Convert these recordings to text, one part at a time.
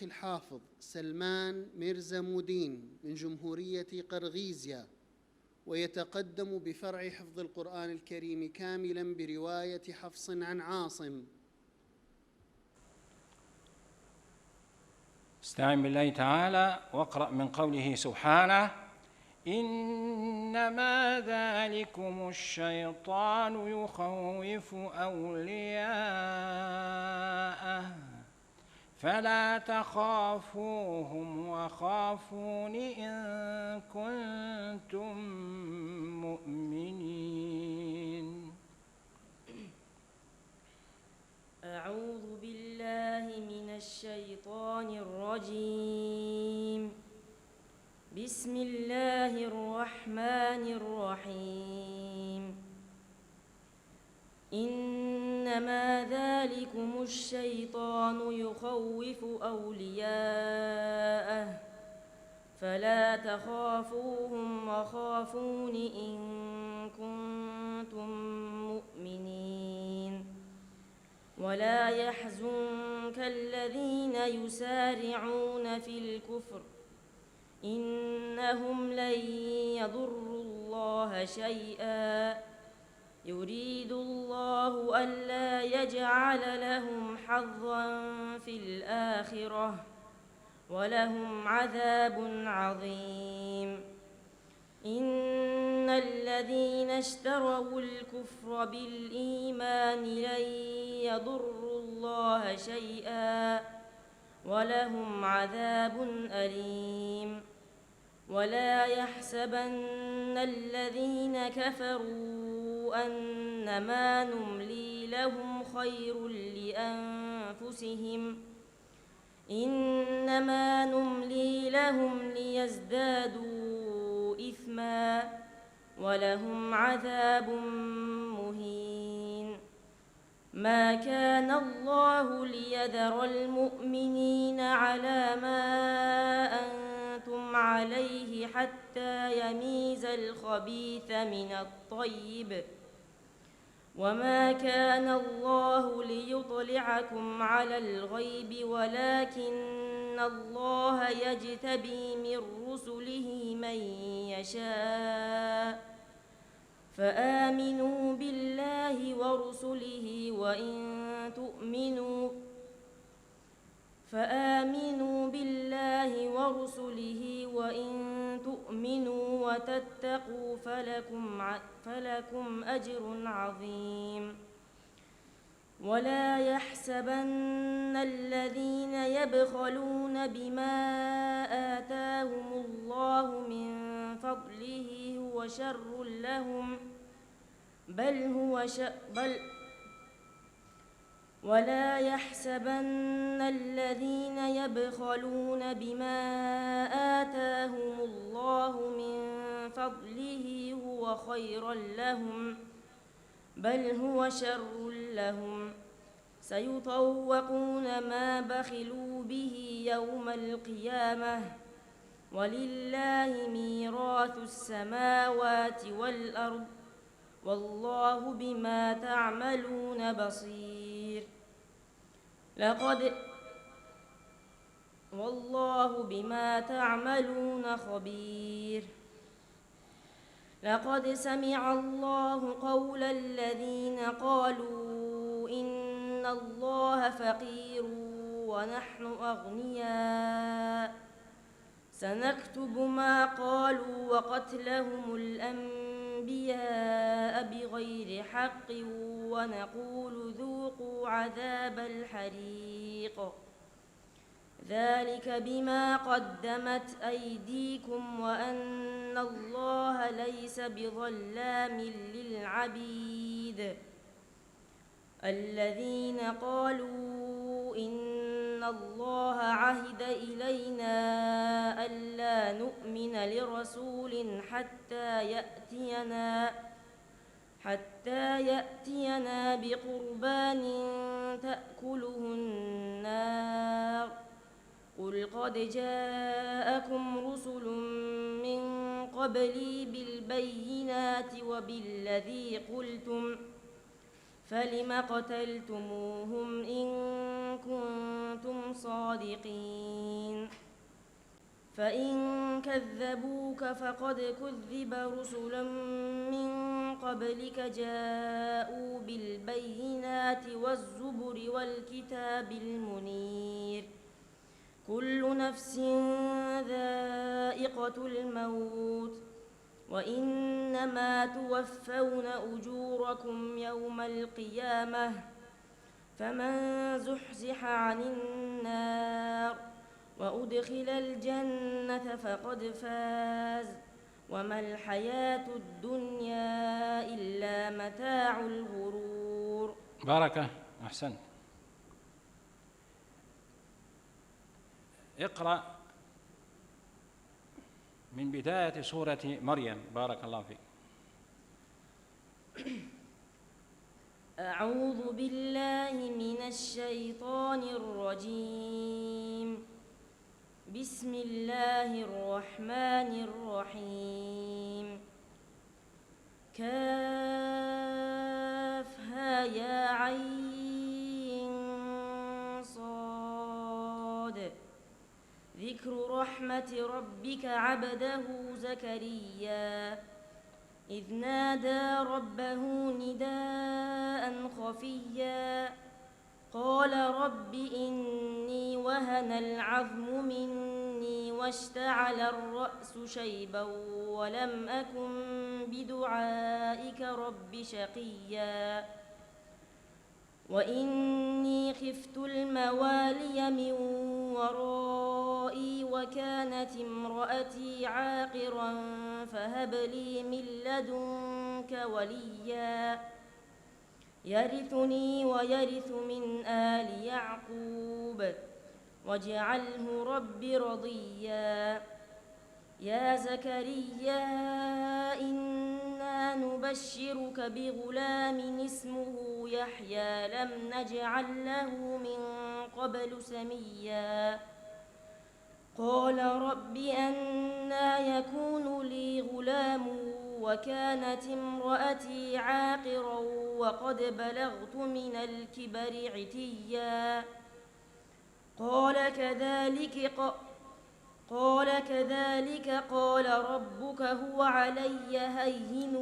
أخي الحافظ سلمان ميرزا مودين من جمهورية قرغيزيا، ويتقدم بفرع حفظ القرآن الكريم كاملاً برواية حفص عن عاصم. استعن بالله تعالى واقرأ من قوله سبحانه: إنما ذلكم الشيطان يخوف أولياءه فلا تخافوهم وخافون إن كنتم مؤمنين. أعوذ بالله من الشيطان الرجيم. بسم الله الرحمن الرحيم. إنما ذلكم الشيطان يخوف أولياءه فلا تخافوهم وخافون إن كنتم مؤمنين. ولا يحزنك الذين يسارعون في الكفر إنهم لن يضروا الله شيئا يريد الله ألا يجعل لهم حظا في الآخرة ولهم عذاب عظيم. إن الذين اشتروا الكفر بالإيمان لن يضروا الله شيئا ولهم عذاب أليم. ولا يحسبن الذين كفروا أنما نملي لهم خير لأنفسهم إنما نملي لهم ليزدادوا إثما ولهم عذاب مهين. ما كان الله ليذر المؤمنين على ما أنتم عليه حتى يميز الخبيث من الطيب وما كان الله ليطلعكم على الغيب ولكن الله يجتبي من رسله من يشاء فآمنوا بالله ورسله وإن تؤمنوا وتتقوا فلكم أجر عظيم. ولا يحسبن الذين يبخلون بما آتاهم الله من فضله هو شر لهم ولا يحسبن الذين يبخلون بما آتاهم الله من فضله هو خيرا لهم بل هو شر لهم سيطوقون ما بخلوا به يوم القيامة ولله ميراث السماوات والأرض والله بما تعملون بصير. والله بما تعملون خبير. لقد سمع الله قول الذين قالوا إن الله فقير ونحن أغنياء سنكتب ما قالوا وقتلهم الأنبياء بغير حق ونقول ذوقوا عذاب الحريق ذلك بما قدمت أيديكم وأن الله ليس بظلام للعبيد. الذين قالوا إن الله عهد إلينا ألا نؤمن لرسول حتى يأتينا بقربان تأكله النار قل قد جاءكم رسل من قبلي بالبينات وبالذي قلتم فلم قتلتموهم إن كنتم صادقين. فإن كذبوك فقد كذب رسل من قبلك جاءوا بالبينات والزبر والكتاب المنير. كل نفس ذائقة الموت وإنما توفون أجوركم يوم القيامة. فمن زحزح عن النار وأدخل الجنة فقد فاز وما الحياة الدنيا إلا متاع الغرور. بارك، أحسنت. اقرأ من بداية سورة مريم. بارك الله فيك. أعوذ بالله من الشيطان الرجيم. بسم الله الرحمن الرحيم. كافها يا عين صاد. ذكر رحمة ربك عبده زكريا إذ نادى ربه نداء خفيا قال رب إني وهن العظم مني واشتعل الرأس شيبا ولم أكن بدعائك رب شقيا وإني خفت الموالي من ورائي وكانت امرأتي عاقرا فهب لي من لدنك وليا يرثني ويرث من آل يعقوب واجعله رب رضيا. يا زكريا إنا نبشرك بغلام اسمه يحيى لم نجعل له من قبل سميا. قال رب أنى يكون لي غلام وكانت امرأتي عاقرا وقد بلغت من الكبر عتيا. قال كذلك قال ربك هو علي هين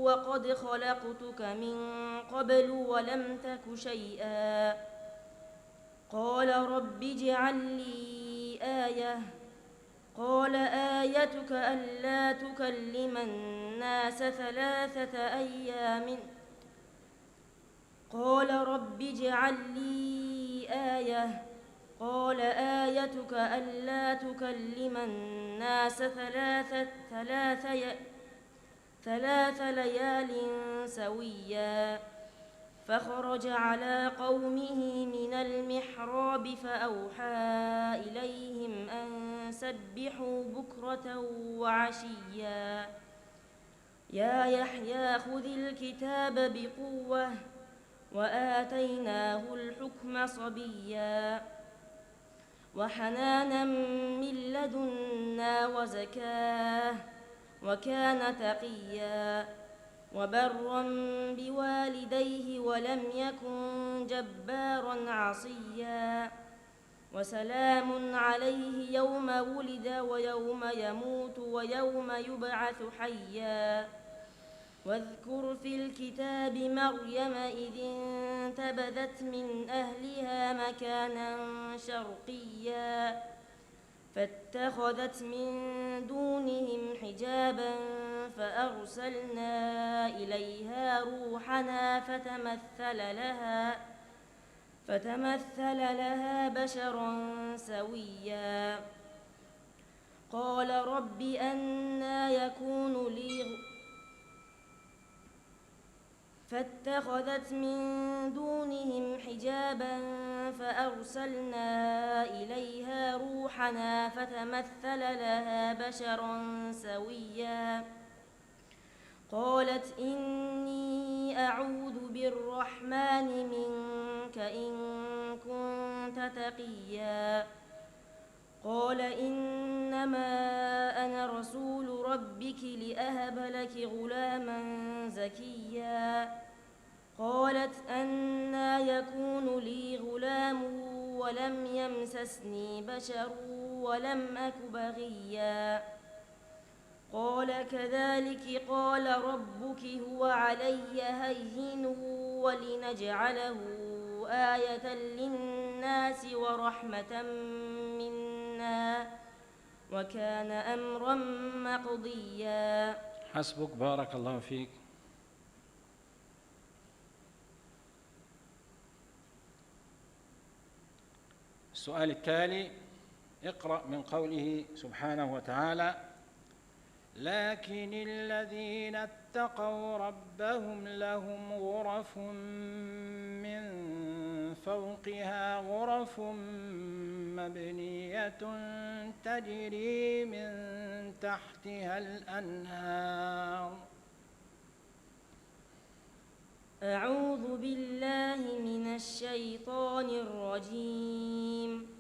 وقد خلقتك من قبل ولم تك شيئا. قال رب اجعل لي آية. قال آيتك ألا تكلم الناس 3 أيام. قال رب اجعل لي آية. قال آيتك ألا تكلم الناس 3 ليال سويا. فخرج على قومه من المحراب فأوحى إليهم أن سبحوا بكرة وعشيا. يا يحيى خذ الكتاب بقوة وآتيناه الحكم صبيا وحنانا من لدنا وزكاة وكان تقيا وبرا بوالديه ولم يكن جبارا عصيا. وسلام عليه يوم ولد ويوم يموت ويوم يبعث حيا. واذكر في الكتاب مريم إذ انتبذت من أهلها مكانا شرقيا فاتخذت من دونهم حجابا فأرسلنا إليها روحنا فتمثل لها بشرا سويا. قال رب أنى يكون لي فاتخذت من دونهم حجابا فأرسلنا إليها روحنا فتمثل لها بشرا سويا. قالت إني أعوذ بالرحمن منك إن كنت تقيا. قال إنما أنا رسول ربك لأهب لك غلاما زكيا. قالت أنى يكون لي غلام ولم يمسسني بشر ولم أك بغيا قال كذلك قال ربك هو علي هين ولنجعله آية للناس ورحمة منا وكان أمرا مقضيا. حسبك، بارك الله فيك. السؤال التالي: اقرأ من قوله سبحانه وتعالى: لكن الذين اتقوا ربهم لهم غرف من فوقها غرف مبنية تجري من تحتها الأنهار. أعوذ بالله من الشيطان الرجيم.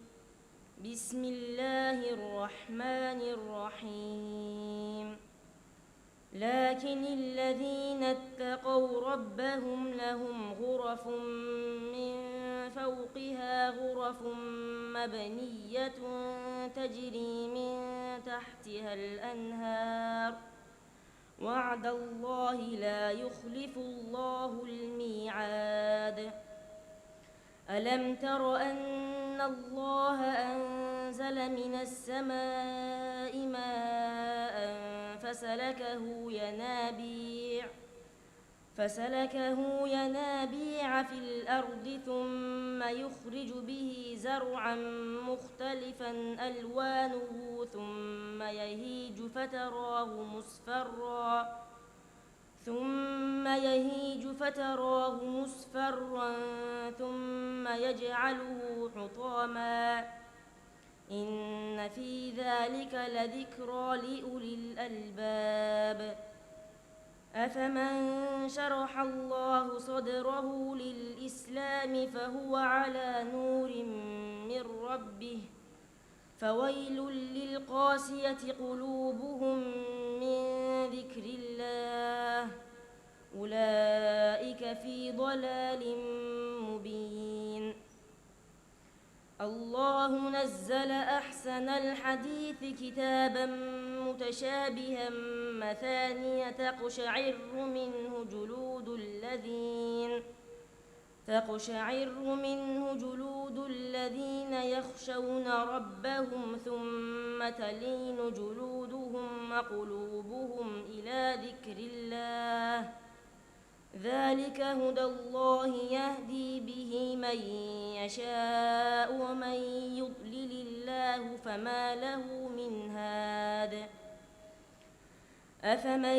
بسم الله الرحمن الرحيم. لكن الذين اتقوا ربهم لهم غرف من فوقها غرف مبنية تجري من تحتها الأنهار وعد الله لا يخلف الله الميعاد. ألم تر أن الله أنزل من السماء ماء فسلكه ينابيع في الأرض ثم يخرج به زرعا مختلفا ألوانه ثم يهيج فتراه مصفرا ثم يجعله حطاما إن في ذلك لذكرى لأولي الألباب. أفمن شرح الله صدره للإسلام فهو على نور من ربه فويل للقاسية قلوبهم من ذكر الله أولئك في ضلال مبين. الله نزل أحسن الحديث كتابا متشابها مثانية تقشعر منه جلود الذين يخشون ربهم ثم تلين جلودهم وقلوبهم إلى ذكر الله ذلك هدى الله يهدي به من يشاء ومن يضلل الله فما له من هاد. أفمن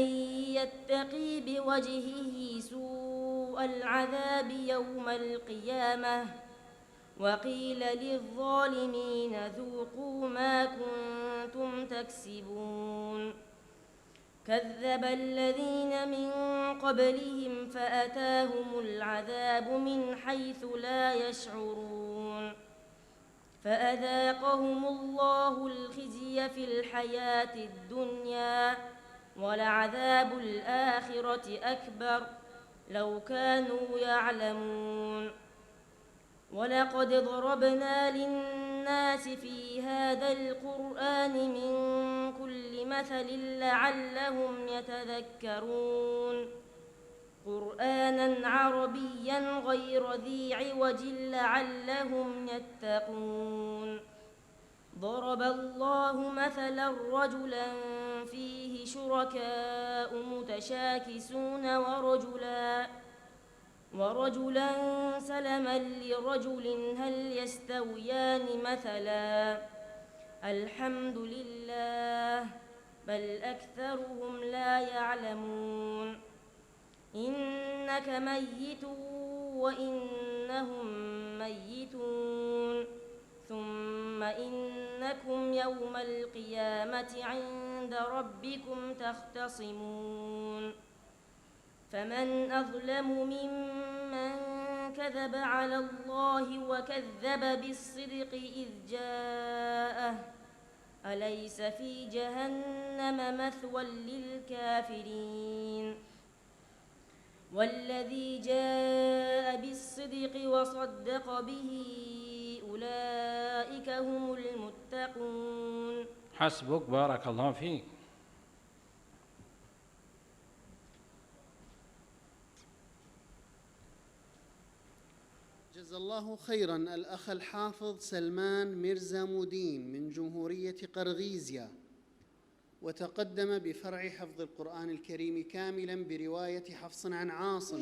يتقي بوجهه سوء العذاب يوم القيامة وقيل للظالمين ذوقوا ما كنتم تكسبون. كذب الذين من قبلهم فأتاهم العذاب من حيث لا يشعرون فأذاقهم الله الخزي في الحياة الدنيا ولعذاب الآخرة أكبر لو كانوا يعلمون. ولقد ضربنا للناس في هذا القرآن من كل مثل لعلهم يتذكرون قرآنا عربيا غير ذي عوج لعلهم يتقون. ضرب الله مثلا رجلا فيه شركاء متشاكسون ورجلا سلما لرجل هل يستويان مثلا الحمد لله بل أكثرهم لا يعلمون. إنك ميت وإنهم ميتون ثم إنكم يوم القيامة عند ربكم تختصمون. فمن أظلم ممن كذب على الله وكذب بالصدق إذ جاءه أليس في جهنم مثوى للكافرين. والذي جاء بالصدق وصدق به أولئك هم المتقون. حسبك، بارك الله فيك. جزا الله خيراً الأخ الحافظ سلمان ميرزا مودين من جمهورية قرغيزيا، وتقدم بفرع حفظ القرآن الكريم كاملاً برواية حفص عن عاصم.